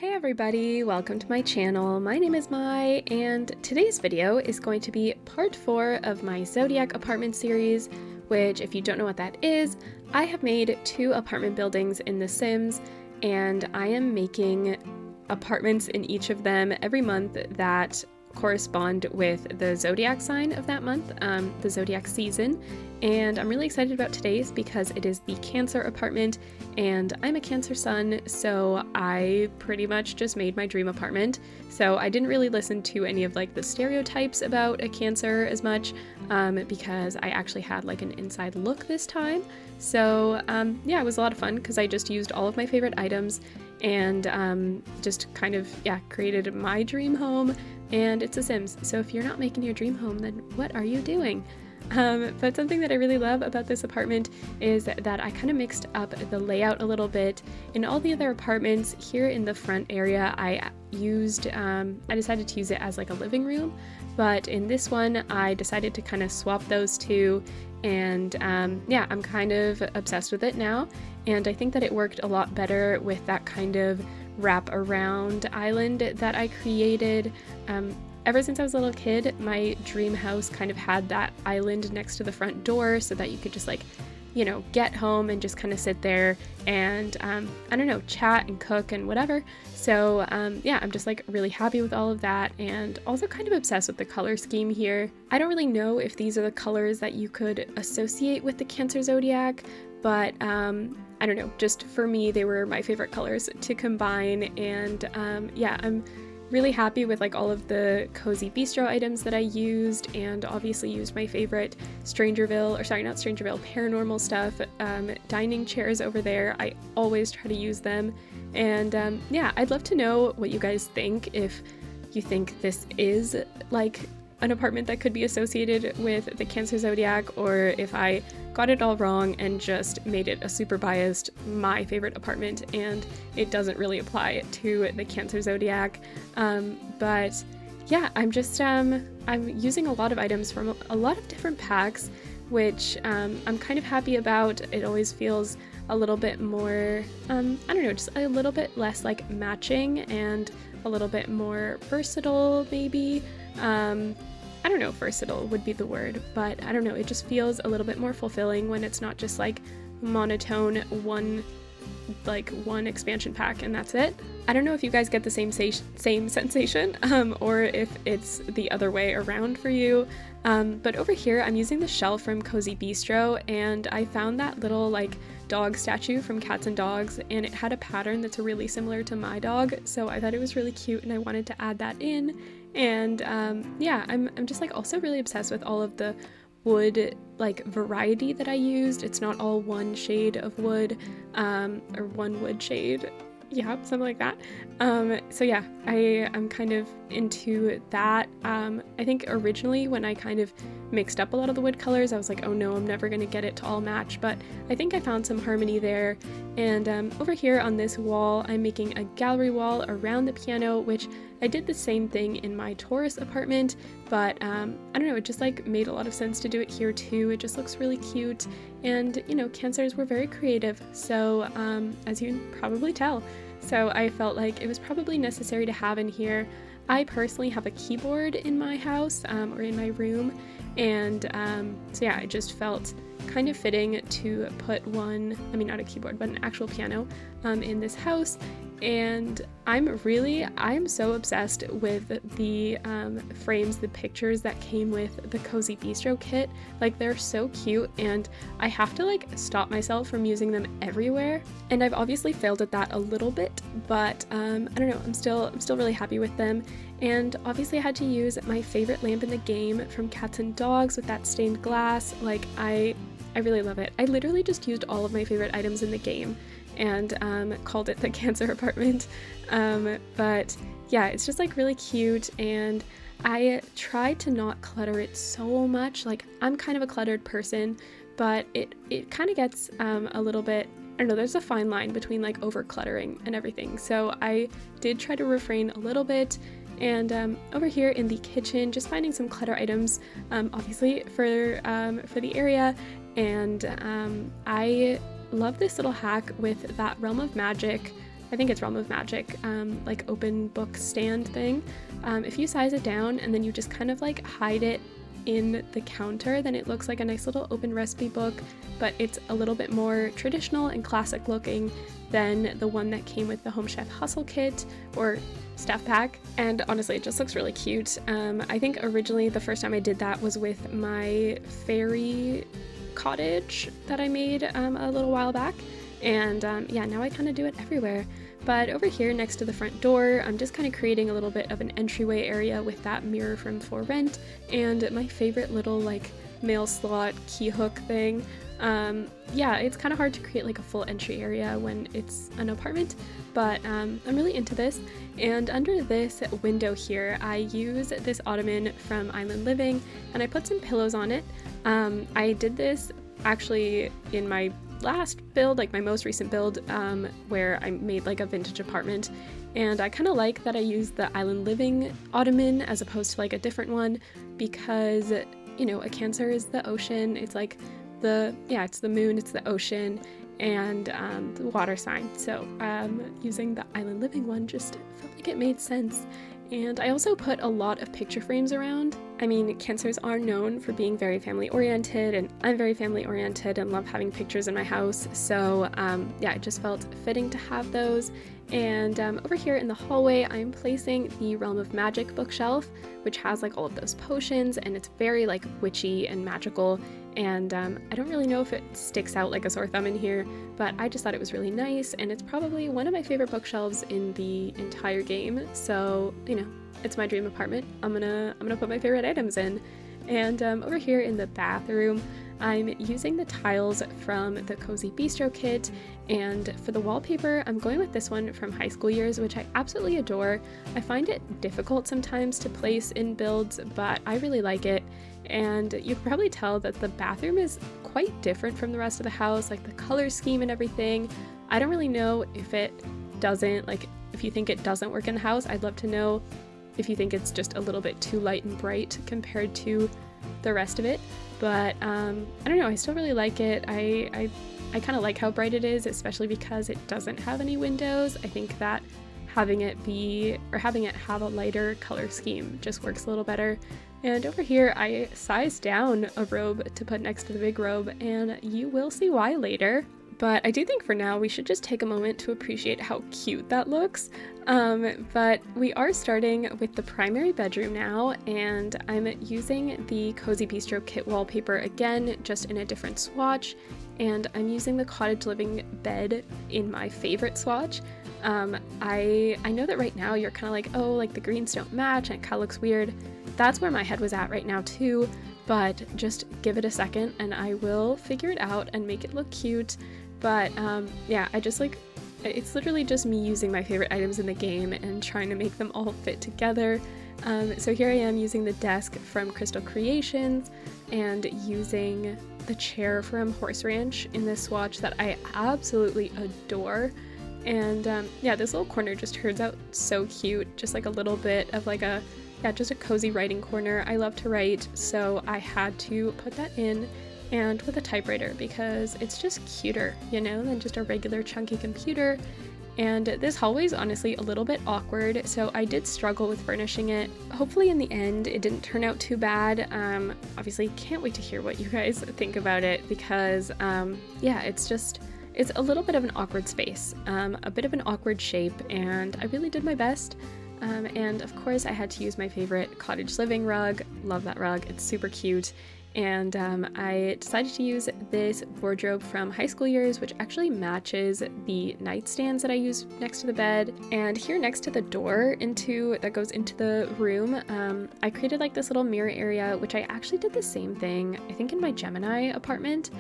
Hey everybody, welcome to my channel. My name is Mai, and today's video is going to be part 4 of my Zodiac apartment series, which, if you don't know what that is, I have made 2 apartment buildings in The Sims, and I am making apartments in each of them every month that correspond with the zodiac sign of that month, the zodiac season. And I'm really excited about today's because it is the Cancer apartment, and I'm a Cancer sun, so I pretty much just made my dream apartment. So I didn't really listen to any of like the stereotypes about a Cancer as much, because I actually had like an inside look this time. So yeah, it was a lot of fun because I just used all of my favorite items and just kind of, yeah, created my dream home. And it's a Sims, so if you're not making your dream home, then what are you doing? But something that I really love about this apartment is that I kind of mixed up the layout a little bit. In all the other apartments here in the front area, I decided to use it as like a living room, but in this one I decided to kind of swap those two, and yeah, I'm kind of obsessed with it now, and I think that it worked a lot better with that kind of wrap around island that I created. Ever since I was a little kid, my dream house kind of had that island next to the front door so that you could just, like, you know, get home and just kind of sit there and, I don't know, chat and cook and whatever. So yeah, I'm just like really happy with all of that, and also kind of obsessed with the color scheme here. I don't really know if these are the colors that you could associate with the Cancer zodiac, but I don't know, just for me, they were my favorite colors to combine, and yeah, I'm really happy with like all of the cozy bistro items that I used, and obviously used my favorite paranormal stuff, dining chairs over there. I always try to use them, and yeah, I'd love to know what you guys think, if you think this is like an apartment that could be associated with the Cancer zodiac, or if I got it all wrong and just made it a super biased my favorite apartment and it doesn't really apply to the Cancer zodiac. But yeah, I'm using a lot of items from a lot of different packs, which I'm kind of happy about. It always feels a little bit more, I don't know, just a little bit less like matching and a little bit more versatile maybe. I don't know if versatile would be the word, but I don't know, it just feels a little bit more fulfilling when it's not just like monotone one expansion pack and that's it. I don't know if you guys get the same sensation, or if it's the other way around for you. But over here I'm using the shell from Cozy Bistro, and I found that little like dog statue from Cats and Dogs, and it had a pattern that's really similar to my dog, so I thought it was really cute and I wanted to add that in. And yeah, I'm just like also really obsessed with all of the wood like variety that I used. It's not all one shade of wood, or one wood shade, yeah, something like that. So yeah, I'm kind of into that. I think originally when I kind of mixed up a lot of the wood colors, I was like, oh no, I'm never gonna get it to all match, but I think I found some harmony there. And over here on this wall, I'm making a gallery wall around the piano, which I did the same thing in my Taurus apartment, but I don't know, it just like made a lot of sense to do it here too. It just looks really cute, and you know, Cancers were very creative, so as you can probably tell. So I felt like it was probably necessary to have in here. I personally have a keyboard in my house, or in my room, and so yeah, it just felt kind of fitting to put one, I mean not a keyboard, but an actual piano in this house. And I'm so obsessed with the frames, the pictures that came with the Cozy Bistro kit. Like, they're so cute, and I have to like stop myself from using them everywhere. And I've obviously failed at that a little bit, but I don't know, I'm still really happy with them. And obviously I had to use my favorite lamp in the game from Cats and Dogs with that stained glass. Like, I really love it. I literally just used all of my favorite items in the game and called it the Cancer apartment. But yeah, it's just like really cute, and I tried to not clutter it so much. Like, I'm kind of a cluttered person, but it kind of gets a little bit, I don't know, there's a fine line between like over cluttering and everything, so I did try to refrain a little bit. And over here in the kitchen, just finding some clutter items, obviously for the area. And I love this little hack with that Realm of Magic I think it's Realm of Magic, like open book stand thing. If you size it down and then you just kind of like hide it in the counter, then it looks like a nice little open recipe book, but it's a little bit more traditional and classic looking than the one that came with the Home Chef Hustle kit or stuff pack. And honestly, it just looks really cute. I think originally the first time I did that was with my fairy cottage that I made a little while back. And yeah, now I kind of do it everywhere. But over here next to the front door, I'm just kind of creating a little bit of an entryway area with that mirror from For Rent and my favorite little like mail slot key hook thing. Yeah, it's kind of hard to create like a full entry area when it's an apartment, but I'm really into this. And under this window here, I use this ottoman from Island Living and I put some pillows on it. I did this actually in my last build, like my most recent build, where I made like a vintage apartment, and I kind of like that I used the Island Living ottoman as opposed to like a different one because, you know, a Cancer is the ocean, it's like it's the moon, it's the ocean, and the water sign, so using the Island Living one just felt like it made sense. And I also put a lot of picture frames around. I mean, Cancers are known for being very family oriented, and I'm very family oriented and love having pictures in my house. So yeah, it just felt fitting to have those. And over here in the hallway, I'm placing the Realm of Magic bookshelf, which has like all of those potions, and it's very like witchy and magical. And I don't really know if it sticks out like a sore thumb in here, but I just thought it was really nice, and it's probably one of my favorite bookshelves in the entire game. So, you know, it's my dream apartment. I'm gonna put my favorite items in. And over here in the bathroom, I'm using the tiles from the Cozy Bistro kit, and for the wallpaper, I'm going with this one from High School Years, which I absolutely adore. I find it difficult sometimes to place in builds, but I really like it. And you can probably tell that the bathroom is quite different from the rest of the house, like the color scheme and everything. I don't really know if it doesn't, like if you think it doesn't work in the house. I'd love to know if you think it's just a little bit too light and bright compared to the rest of it. But I don't know, I still really like it. I kind of like how bright it is, especially because it doesn't have any windows. I think that having it have a lighter color scheme just works a little better. And over here, I sized down a robe to put next to the big robe, and you will see why later. But I do think for now we should just take a moment to appreciate how cute that looks. But we are starting with the primary bedroom now, and I'm using the Cozy Bistro kit wallpaper again, just in a different swatch. And I'm using the Cottage Living bed in my favorite swatch. I know that right now you're kind of like, oh, like the greens don't match and it kind of looks weird. That's where my head was at right now too, but just give it a second and I will figure it out and make it look cute. But yeah, I just like, it's literally just me using my favorite items in the game and trying to make them all fit together. So here I am using the desk from Crystal Creations and using the chair from Horse Ranch in this swatch that I absolutely adore. And yeah, this little corner just turns out so cute, just like a little bit of like just a cozy writing corner. I love to write, so I had to put that in, and with a typewriter because it's just cuter, you know, than just a regular chunky computer. And this hallway is honestly a little bit awkward, so I did struggle with furnishing it. Hopefully in the end it didn't turn out too bad. Obviously can't wait to hear what you guys think about it because yeah, it's a little bit of an awkward space, a bit of an awkward shape, and I really did my best. And of course I had to use my favorite Cottage Living rug. Love that rug, it's super cute. And I decided to use this wardrobe from High School Years, which actually matches the nightstands that I use next to the bed. And here next to the door that goes into the room, I created like this little mirror area, which I actually did the same thing, I think in my Gemini apartment.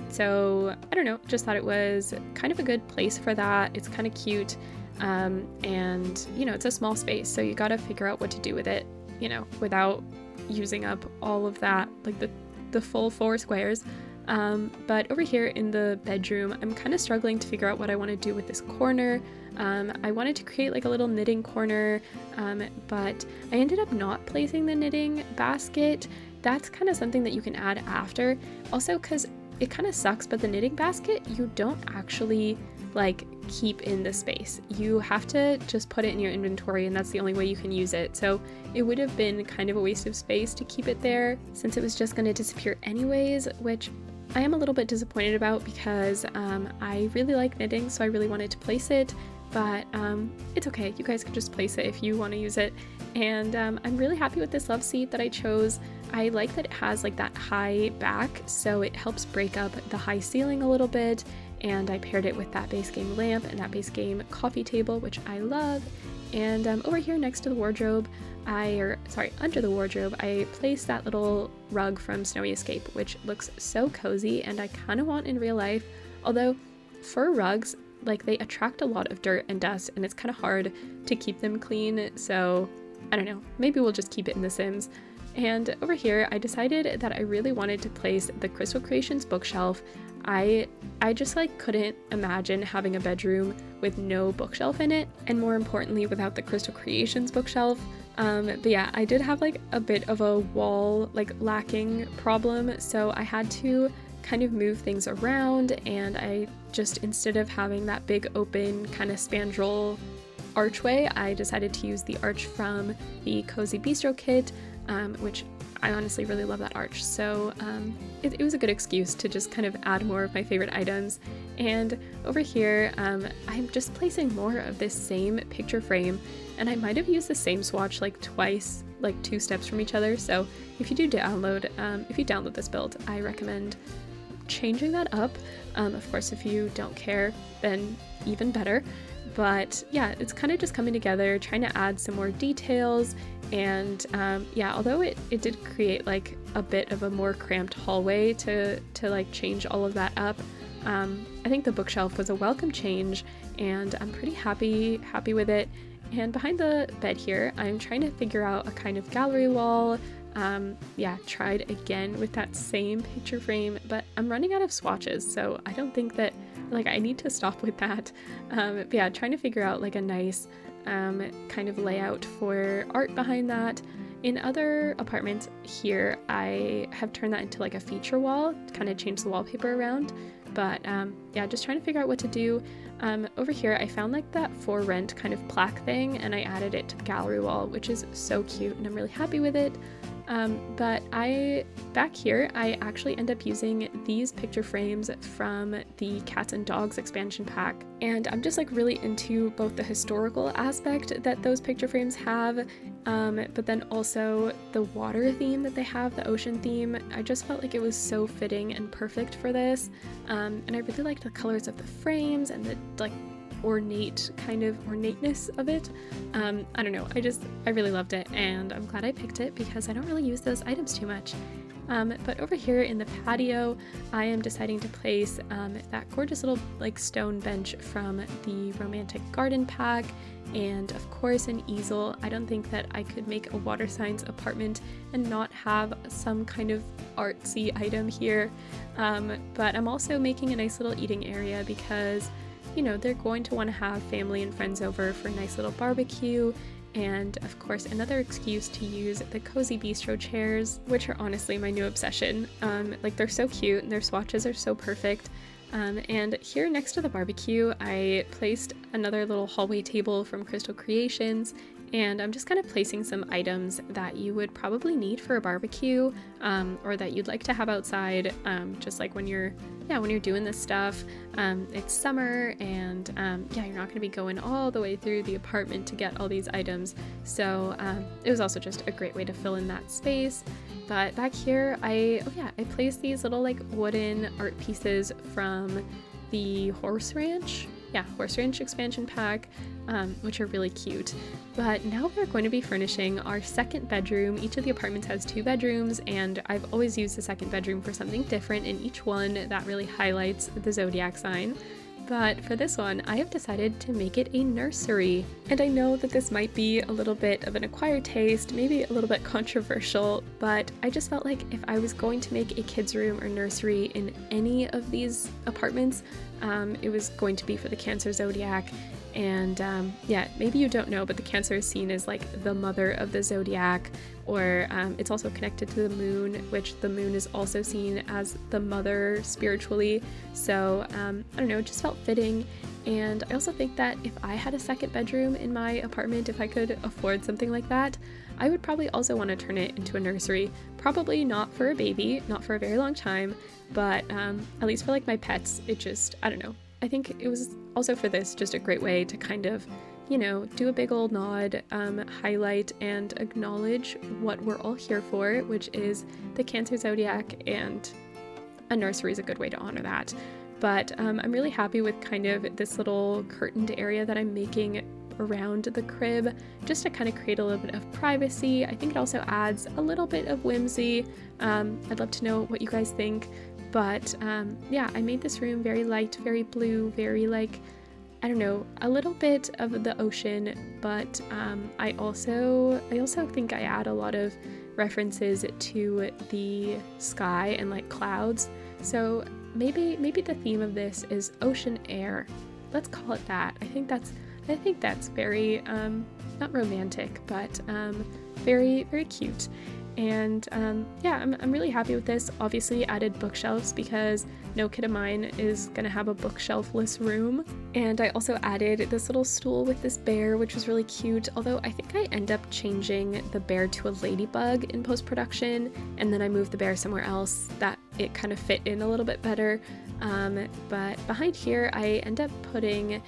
So I don't know, just thought it was kind of a good place for that. It's kind of cute. And you know, it's a small space, so you gotta figure out what to do with it, you know, without using up all of that, like the full 4 squares. But over here in the bedroom, I'm kind of struggling to figure out what I want to do with this corner. I wanted to create like a little knitting corner, but I ended up not placing the knitting basket. That's kind of something that you can add after. Also, because it kind of sucks, but the knitting basket, you don't actually like keep in the space. You have to just put it in your inventory, and that's the only way you can use it. So it would have been kind of a waste of space to keep it there since it was just going to disappear anyways, which I am a little bit disappointed about because I really like knitting, so I really wanted to place it, but it's okay. You guys can just place it if you want to use it. And I'm really happy with this love seat that I chose. I like that it has like that high back, so it helps break up the high ceiling a little bit, and I paired it with that base game lamp and that base game coffee table, which I love. And over here next to the wardrobe, under the wardrobe, I placed that little rug from Snowy Escape, which looks so cozy and I kind of want in real life. Although fur rugs, like, they attract a lot of dirt and dust, and it's kind of hard to keep them clean, so I don't know, maybe we'll just keep it in The Sims. And over here, I decided that I really wanted to place the Crystal Creations bookshelf. I just like couldn't imagine having a bedroom with no bookshelf in it, and more importantly without the Crystal Creations bookshelf. But yeah, I did have like a bit of a wall like lacking problem, so I had to kind of move things around, and I just, instead of having that big open kind of spandrel archway, I decided to use the arch from the Cozy Bistro kit, which I honestly really love that arch, so it was a good excuse to just kind of add more of my favorite items. And over here, I'm just placing more of this same picture frame, and I might have used the same swatch like twice, like 2 steps from each other, so if you download this build, I recommend changing that up. Of course, if you don't care, then even better. But yeah, it's kind of just coming together, trying to add some more details. And yeah, although it did create like a bit of a more cramped hallway to like change all of that up, I think the bookshelf was a welcome change, and I'm pretty happy with it. And behind the bed here, I'm trying to figure out a kind of gallery wall. Yeah, tried again with that same picture frame, but I'm running out of swatches, so I don't think that, like, I need to stop with that. But yeah, trying to figure out like a nice kind of layout for art behind that. In other apartments here, I have turned that into like a feature wall, kind of change the wallpaper around. But yeah, just trying to figure out what to do. Over here, I found like that for rent kind of plaque thing, and I added it to the gallery wall, which is so cute, and I'm really happy with it. But back here, I actually end up using these picture frames from the Cats and Dogs expansion pack. And I'm just like really into both the historical aspect that those picture frames have, but then also the water theme that they have, the ocean theme. I just felt like it was so fitting and perfect for this. And I really liked the colors of the frames and the like ornateness of it. I don't know, I really loved it, and I'm glad I picked it because I don't really use those items too much. But over here in the patio, I am deciding to place that gorgeous little like stone bench from the Romantic Garden pack, and of course an easel. I don't think that I could make a water signs apartment and not have some kind of artsy item here. But I'm also making a nice little eating area because, you know, they're going to want to have family and friends over for a nice little barbecue, and of course another excuse to use the Cozy Bistro chairs, which are honestly my new obsession. Like, they're so cute and their swatches are so perfect. And here next to the barbecue, I placed another little hallway table from Crystal Creations, and I'm just kind of placing some items that you would probably need for a barbecue, or that you'd like to have outside, just like when you're doing this stuff. It's summer, and yeah, you're not going to be going all the way through the apartment to get all these items, so it was also just a great way to fill in that space. But back here, I placed these little like wooden art pieces from the Horse Ranch expansion pack, which are really cute. But now we're going to be furnishing our second bedroom. Each of the apartments has 2 bedrooms, and I've always used the second bedroom for something different in each one that really highlights the zodiac sign. But for this one, I have decided to make it a nursery. And I know that this might be a little bit of an acquired taste, maybe a little bit controversial, but I just felt like if I was going to make a kids' room or nursery in any of these apartments, it was going to be for the Cancer zodiac. And yeah, maybe you don't know, but the Cancer is seen as like the mother of the zodiac, or it's also connected to the moon, which the moon is also seen as the mother spiritually. So I don't know, it just felt fitting. And I also think that if I had a second bedroom in my apartment, if I could afford something like that, I would probably also want to turn it into a nursery. Probably not for a baby, not for a very long time, but at least for like my pets, it just, I don't know. I think it was also for this just a great way to kind of, you know, do a big old nod, highlight and acknowledge what we're all here for, which is the Cancer zodiac, and a nursery is a good way to honor that. But I'm really happy with kind of this little curtained area that I'm making around the crib, just to kind of create a little bit of privacy. I think it also adds a little bit of whimsy. I'd love to know what you guys think. But yeah, I made this room very light, very blue, very like, I don't know, a little bit of the ocean, but I also think I add a lot of references to the sky and like clouds. So maybe the theme of this is ocean air. Let's call it that. I think that's very not romantic, but very, very cute. And yeah, I'm really happy with this. Obviously added bookshelves because no kid of mine is gonna have a bookshelf-less room. And I also added this little stool with this bear, which was really cute, although I think I end up changing the bear to a ladybug in post-production, and then I moved the bear somewhere else that it kind of fit in a little bit better. But behind here I end up putting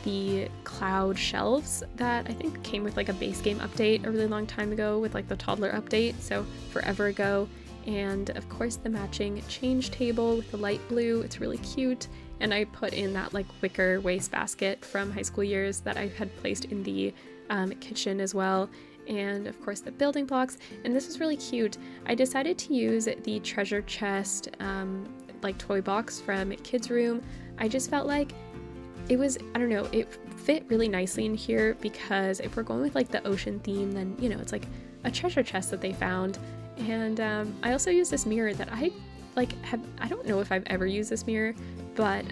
the cloud shelves that I think came with like a base game update a really long time ago, with like the toddler update, so forever ago. And of course the matching change table with the light blue, it's really cute. And I put in that like wicker wastebasket from high school years that I had placed in the kitchen as well. And of course the building blocks, and this is really cute. I decided to use the treasure chest like toy box from Kids Room. I just felt like it was, I don't know, it fit really nicely in here, because if we're going with like the ocean theme, then, you know, it's like a treasure chest that they found. And I also used this mirror that I don't know if I've ever used this mirror, but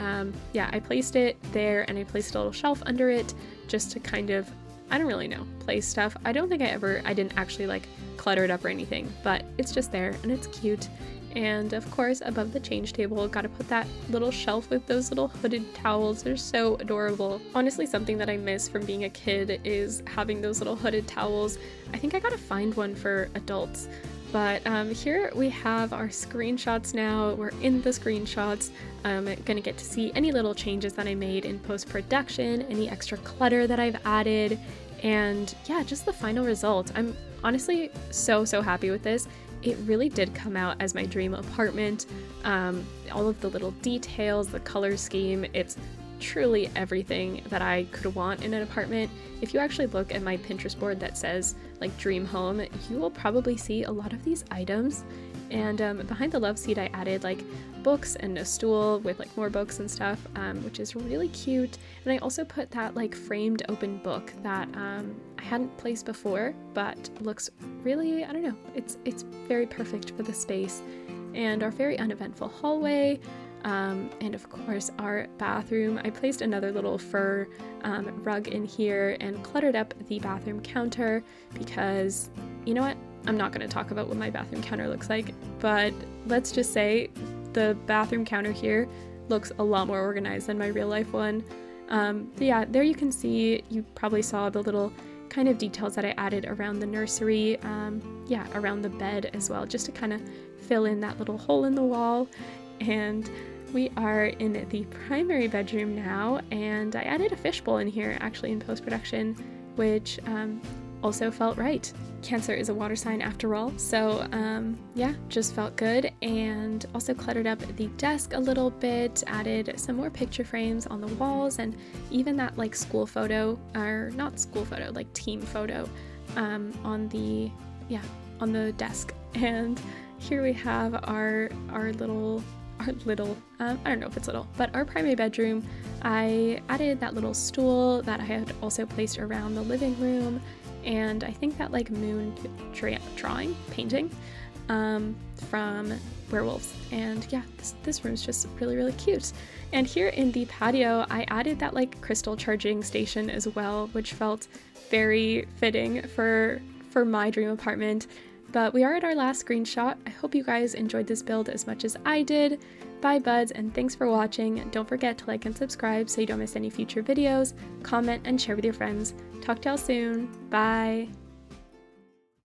yeah, I placed it there and I placed a little shelf under it just to kind of, I don't really know, place stuff. I don't think I didn't actually like clutter it up or anything, but it's just there and it's cute. And of course, above the change table, gotta put that little shelf with those little hooded towels. They're so adorable. Honestly, something that I miss from being a kid is having those little hooded towels. I think I gotta find one for adults. But here we have our screenshots now. We're in the screenshots. I'm gonna get to see any little changes that I made in post-production, any extra clutter that I've added, and yeah, just the final result. I'm honestly so happy with this. It really did come out as my dream apartment. All of the little details, the color scheme, it's truly everything that I could want in an apartment. If you actually look at my Pinterest board that says like dream home, you will probably see a lot of these items. And behind the love seat I added like books and a stool with like more books and stuff, which is really cute. And I also put that like framed open book that I hadn't placed before, but looks really, I don't know, it's very perfect for the space. And our very uneventful hallway, and of course our bathroom. I placed another little fur rug in here and cluttered up the bathroom counter because, you know what, I'm not going to talk about what my bathroom counter looks like, but let's just say the bathroom counter here looks a lot more organized than my real life one. Yeah, there you can see, you probably saw the little kind of details that I added around the nursery, yeah, around the bed as well, just to kind of fill in that little hole in the wall. And we are in the primary bedroom now, and I added a fishbowl in here actually in post-production, which also felt right. Cancer is a water sign after all, so yeah, just felt good. And also cluttered up the desk a little bit, added some more picture frames on the walls, and even that like school photo, or not school photo, like team photo on the desk. And here we have our little, I don't know if it's little, but our primary bedroom. I added that little stool that I had also placed around the living room, and I think that like moon painting from werewolves. And yeah, this room's just really, really cute. And here in the patio, I added that like crystal charging station as well, which felt very fitting for my dream apartment. But we are at our last screenshot. I hope you guys enjoyed this build as much as I did. Bye buds, and thanks for watching. Don't forget to like and subscribe so you don't miss any future videos, comment and share with your friends. Talk to y'all soon. Bye.